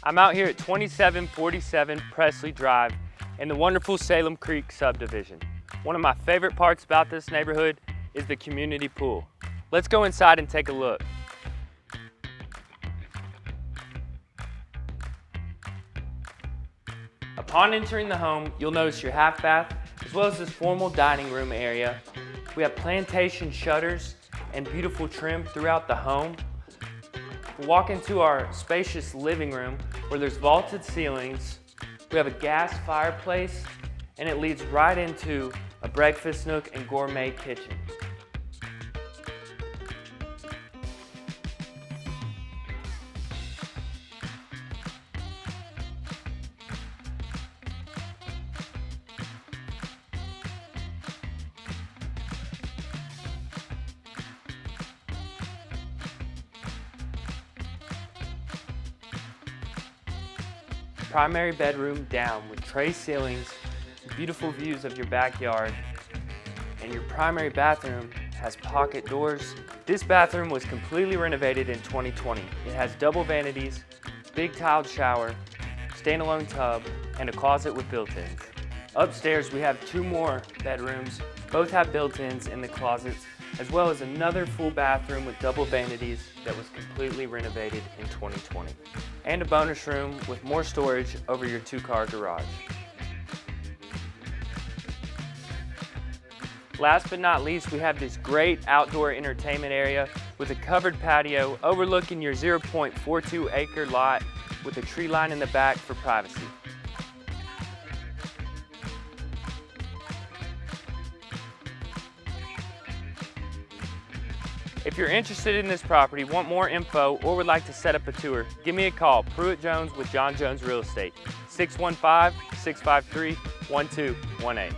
I'm out here at 2747 Presley Drive in the wonderful Salem Creek subdivision. One of my favorite parts about this neighborhood is the community pool. Let's go inside and take a look. Upon entering the home, you'll notice your half bath as well as this formal dining room area. We have plantation shutters and beautiful trim throughout the home. We'll walk into our spacious living room where there's vaulted ceilings. We have a gas fireplace and it leads right into a breakfast nook and gourmet kitchen. Primary bedroom down with tray ceilings, beautiful views of your backyard, and your primary bathroom has pocket doors. This bathroom was completely renovated in 2020. It has double vanities, big tiled shower, standalone tub, and a closet with built-ins. Upstairs we have two more bedrooms. Both have built-ins in the closets, as well as another full bathroom with double vanities that was completely renovated in 2020. And a bonus room with more storage over your two-car garage. Last but not least, we have this great outdoor entertainment area with a covered patio overlooking your 0.42 acre lot with a tree line in the back for privacy. If you're interested in this property, want more info, or would like to set up a tour, give me a call, Pruitt Jones with John Jones Real Estate, 615-653-1218.